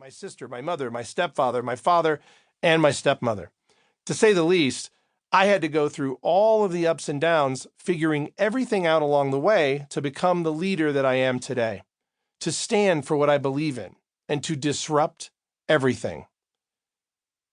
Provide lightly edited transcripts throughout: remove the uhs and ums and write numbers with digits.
my sister, my mother, my stepfather, my father, and my stepmother. To say the least, I had to go through all of the ups and downs, figuring everything out along the way to become the leader that I am today, to stand for what I believe in, and to disrupt everything.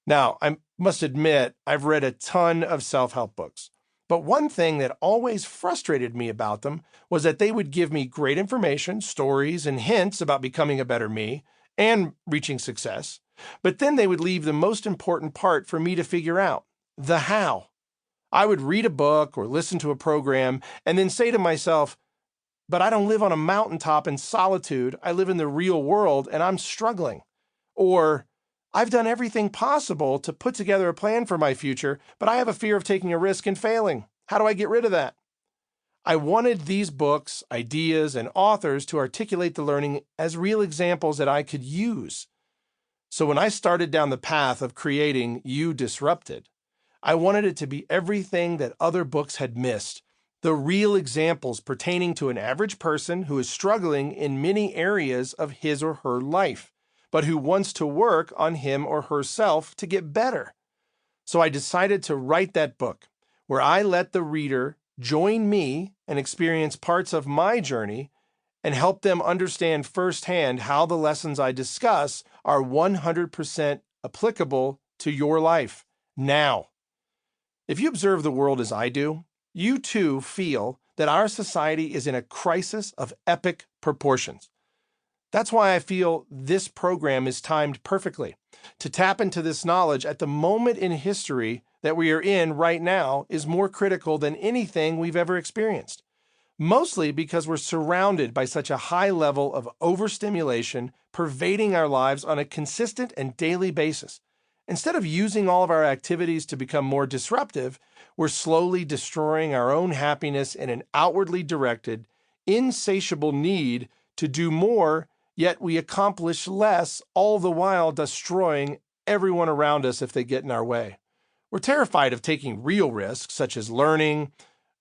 Now, I must admit, I've read a ton of self-help books, but one thing that always frustrated me about them was that they would give me great information, stories, and hints about becoming a better me and reaching success, but then they would leave the most important part for me to figure out, the how. I would read a book or listen to a program and then say to myself, but I don't live on a mountaintop in solitude. I live in the real world and I'm struggling. Or, I've done everything possible to put together a plan for my future, but I have a fear of taking a risk and failing. How do I get rid of that? I wanted these books, ideas, and authors to articulate the learning as real examples that I could use. So when I started down the path of creating You Disrupted, I wanted it to be everything that other books had missed, the real examples pertaining to an average person who is struggling in many areas of his or her life, but who wants to work on him or herself to get better. So I decided to write that book, where I let the reader join me and experience parts of my journey and help them understand firsthand how the lessons I discuss are 100% applicable to your life now. If you observe the world as I do, you too feel that our society is in a crisis of epic proportions. That's why I feel this program is timed perfectly. To tap into this knowledge at the moment in history that we are in right now is more critical than anything we've ever experienced. Mostly because we're surrounded by such a high level of overstimulation pervading our lives on a consistent and daily basis. Instead of using all of our activities to become more disruptive, we're slowly destroying our own happiness in an outwardly directed, insatiable need to do more, yet we accomplish less, all the while destroying everyone around us if they get in our way. We're terrified of taking real risks, such as learning,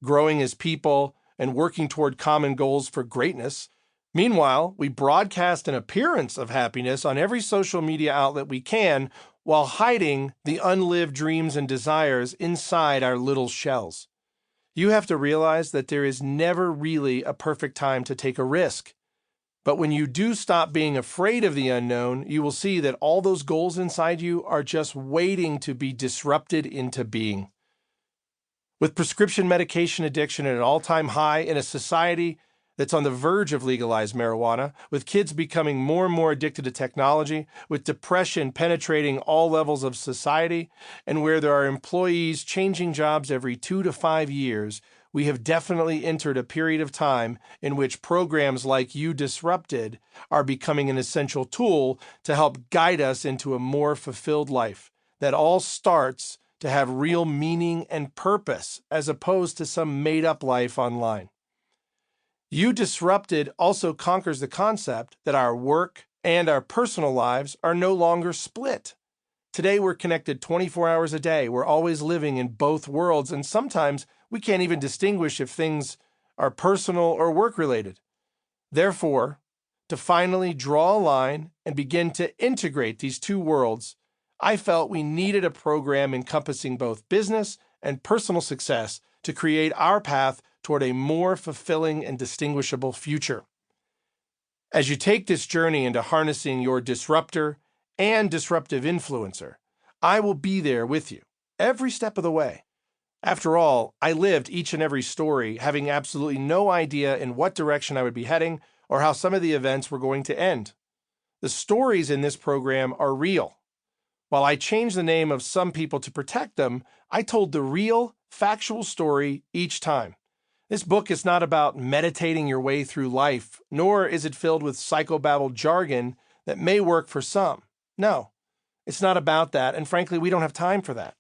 growing as people, and working toward common goals for greatness. Meanwhile, we broadcast an appearance of happiness on every social media outlet we can, while hiding the unlived dreams and desires inside our little shells. You have to realize that there is never really a perfect time to take a risk. But when you do stop being afraid of the unknown, you will see that all those goals inside you are just waiting to be disrupted into being. With prescription medication addiction at an all-time high in a society that's on the verge of legalized marijuana, with kids becoming more and more addicted to technology, with depression penetrating all levels of society, and where there are employees changing jobs every 2 to 5 years, we have definitely entered a period of time in which programs like You Disrupted are becoming an essential tool to help guide us into a more fulfilled life that all starts to have real meaning and purpose as opposed to some made-up life online. You Disrupted also conquers the concept that our work and our personal lives are no longer split. Today we're connected 24 hours a day. We're always living in both worlds, and sometimes we can't even distinguish if things are personal or work-related. Therefore, to finally draw a line and begin to integrate these two worlds, I felt we needed a program encompassing both business and personal success to create our path toward a more fulfilling and distinguishable future. As you take this journey into harnessing your disruptor and disruptive influencer, I will be there with you every step of the way. After all, I lived each and every story having absolutely no idea in what direction I would be heading or how some of the events were going to end. The stories in this program are real. While I changed the name of some people to protect them, I told the real, factual story each time. This book is not about meditating your way through life, nor is it filled with psychobabble jargon that may work for some. No, it's not about that, and frankly, we don't have time for that.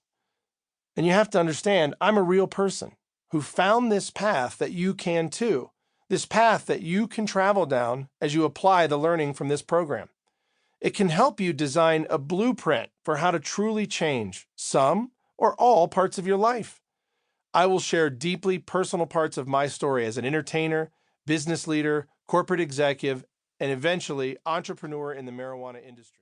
And you have to understand, I'm a real person who found this path that you can too, this path that you can travel down as you apply the learning from this program. It can help you design a blueprint for how to truly change some or all parts of your life. I will share deeply personal parts of my story as an entertainer, business leader, corporate executive, and eventually entrepreneur in the marijuana industry.